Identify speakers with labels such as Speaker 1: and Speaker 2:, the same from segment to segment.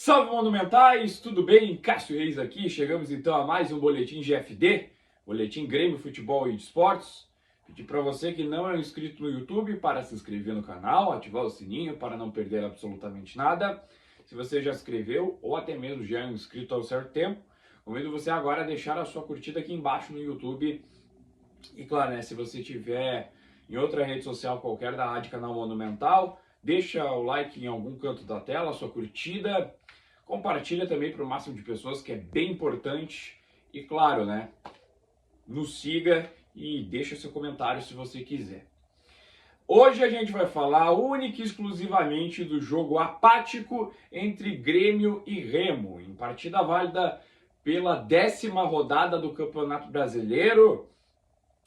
Speaker 1: Salve Monumentais, tudo bem? Cássio Reis aqui, chegamos então a mais um Boletim GFD, Boletim Grêmio Futebol e Esportes. Pedir para você que não é inscrito no YouTube para se inscrever no canal, ativar o sininho para não perder absolutamente nada. Se você já se inscreveu ou até mesmo já é inscrito há um certo tempo, convido você agora a deixar a sua curtida aqui embaixo no YouTube. E claro, se você tiver em outra rede social qualquer da Rádio Canal Monumental, deixa o like em algum canto da tela, a sua curtida. Compartilha também para o máximo de pessoas, que é bem importante. E claro, nos siga e deixa seu comentário se você quiser. Hoje a gente vai falar única e exclusivamente do jogo apático entre Grêmio e Remo, em partida válida pela 10ª rodada do Campeonato Brasileiro.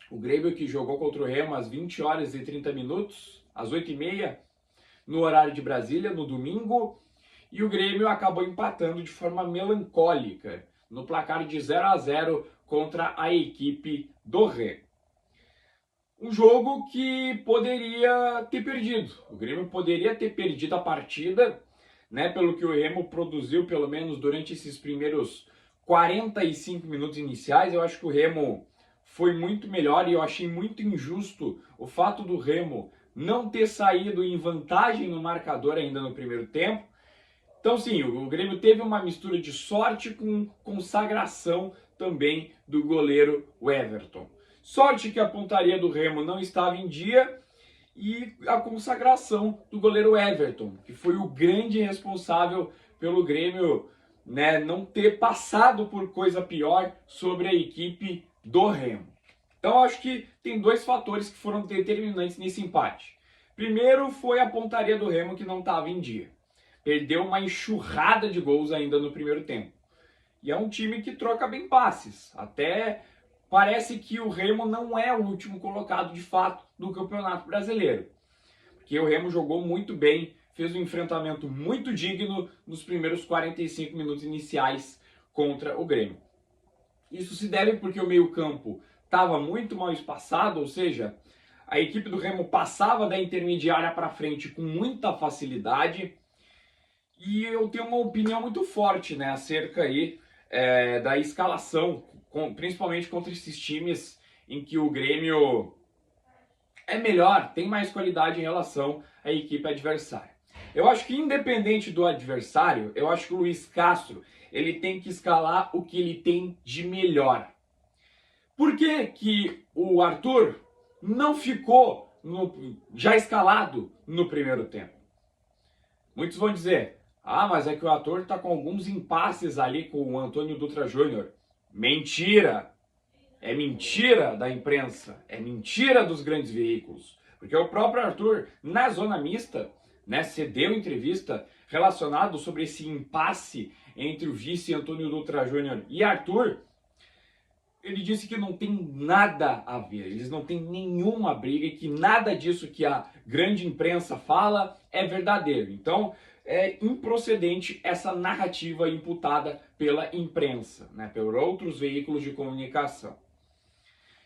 Speaker 1: O Grêmio que jogou contra o Remo às 20 horas e 30 minutos, às 8h30, no horário de Brasília, no domingo. E o Grêmio acabou empatando de forma melancólica, no placar de 0-0 contra a equipe do Remo. Um jogo que poderia ter perdido. O Grêmio poderia ter perdido a partida, pelo que o Remo produziu, pelo menos durante esses primeiros 45 minutos iniciais. Eu acho que o Remo foi muito melhor e eu achei muito injusto o fato do Remo não ter saído em vantagem no marcador ainda no primeiro tempo. Então sim, o Grêmio teve uma mistura de sorte com consagração também do goleiro Everton. Sorte que a pontaria do Remo não estava em dia e a consagração do goleiro Everton, que foi o grande responsável pelo Grêmio não ter passado por coisa pior sobre a equipe do Remo. Então acho que tem dois fatores que foram determinantes nesse empate. Primeiro foi a pontaria do Remo, que não estava em dia. Perdeu uma enxurrada de gols ainda no primeiro tempo. E é um time que troca bem passes. Até parece que o Remo não é o último colocado de fato do Campeonato Brasileiro. Porque o Remo jogou muito bem, fez um enfrentamento muito digno nos primeiros 45 minutos iniciais contra o Grêmio. Isso se deve porque o meio-campo estava muito mal espaçado, ou seja, a equipe do Remo passava da intermediária para frente com muita facilidade. E eu tenho uma opinião muito forte acerca da escalação, principalmente contra esses times em que o Grêmio é melhor, tem mais qualidade em relação à equipe adversária. Eu acho que independente do adversário, eu acho que o Luiz Castro ele tem que escalar o que ele tem de melhor. Por que que o Arthur não ficou já escalado no primeiro tempo? Muitos vão dizer: mas é que o Arthur está com alguns impasses ali com o Antônio Dutra Júnior. Mentira! É mentira da imprensa, é mentira dos grandes veículos. Porque o próprio Arthur, na zona mista, cedeu entrevista relacionado sobre esse impasse entre o vice Antônio Dutra Júnior e Arthur. Ele disse que não tem nada a ver, eles não têm nenhuma briga e que nada disso que a grande imprensa fala é verdadeiro. Então, é improcedente essa narrativa imputada pela imprensa, por outros veículos de comunicação.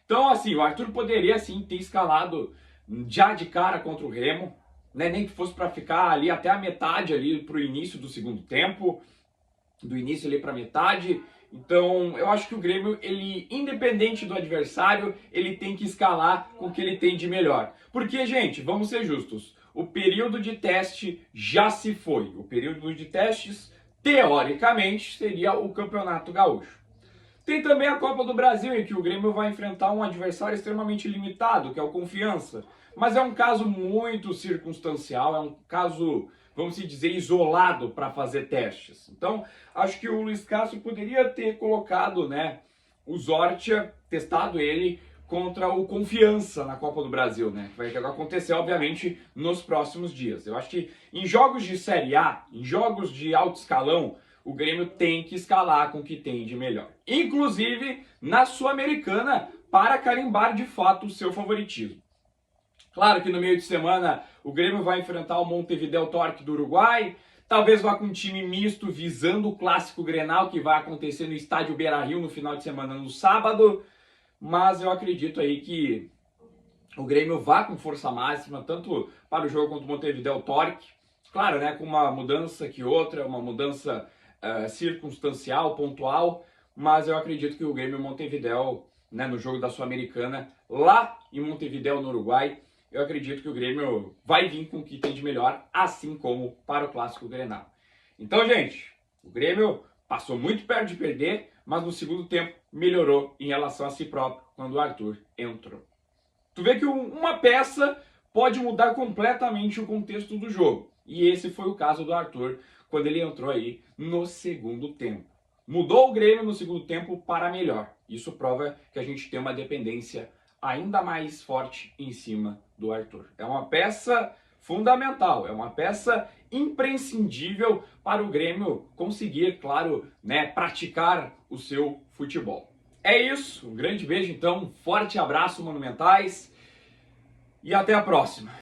Speaker 1: Então, o Arthur poderia, ter escalado já de cara contra o Remo, nem que fosse para ficar ali até a metade, ali para o início do segundo tempo, do início ali para a metade. Então, eu acho que o Grêmio, ele, independente do adversário, ele tem que escalar com o que ele tem de melhor. Porque, gente, vamos ser justos, o período de teste já se foi. O período de testes, teoricamente, seria o Campeonato Gaúcho. Tem também a Copa do Brasil, em que o Grêmio vai enfrentar um adversário extremamente limitado, que é o Confiança. Mas é um caso muito circunstancial, é um caso, vamos dizer, isolado para fazer testes. Então, acho que o Luiz Castro poderia ter colocado, o Zortia, testado ele contra o Confiança na Copa do Brasil, que vai acontecer, obviamente, nos próximos dias. Eu acho que em jogos de Série A, em jogos de alto escalão, o Grêmio tem que escalar com o que tem de melhor. Inclusive na Sul-Americana, para carimbar de fato o seu favoritismo. Claro que no meio de semana o Grêmio vai enfrentar o Montevideo Torque do Uruguai. Talvez vá com um time misto visando o Clássico Grenal, que vai acontecer no estádio Beira-Rio no final de semana, no sábado. Mas eu acredito que o Grêmio vá com força máxima, tanto para o jogo contra o Montevideo Torque, Claro, né, com uma mudança que outra, uma mudança circunstancial, pontual, mas eu acredito que o Grêmio Montevidéu, né, no jogo da Sul-Americana, lá em Montevidéu, no Uruguai, eu acredito que o Grêmio vai vir com o que tem de melhor, assim como para o Clássico Grenal. Então, gente, o Grêmio passou muito perto de perder, mas no segundo tempo melhorou em relação a si próprio quando o Arthur entrou. Tu vê que uma peça pode mudar completamente o contexto do jogo. E esse foi o caso do Arthur quando ele entrou aí no segundo tempo. Mudou o Grêmio no segundo tempo para melhor. Isso prova que a gente tem uma dependência ainda mais forte em cima do Arthur. É uma peça fundamental, é uma peça imprescindível para o Grêmio conseguir, claro, né, praticar o seu futebol. É isso, um grande beijo então, um forte abraço, Monumentais, e até a próxima.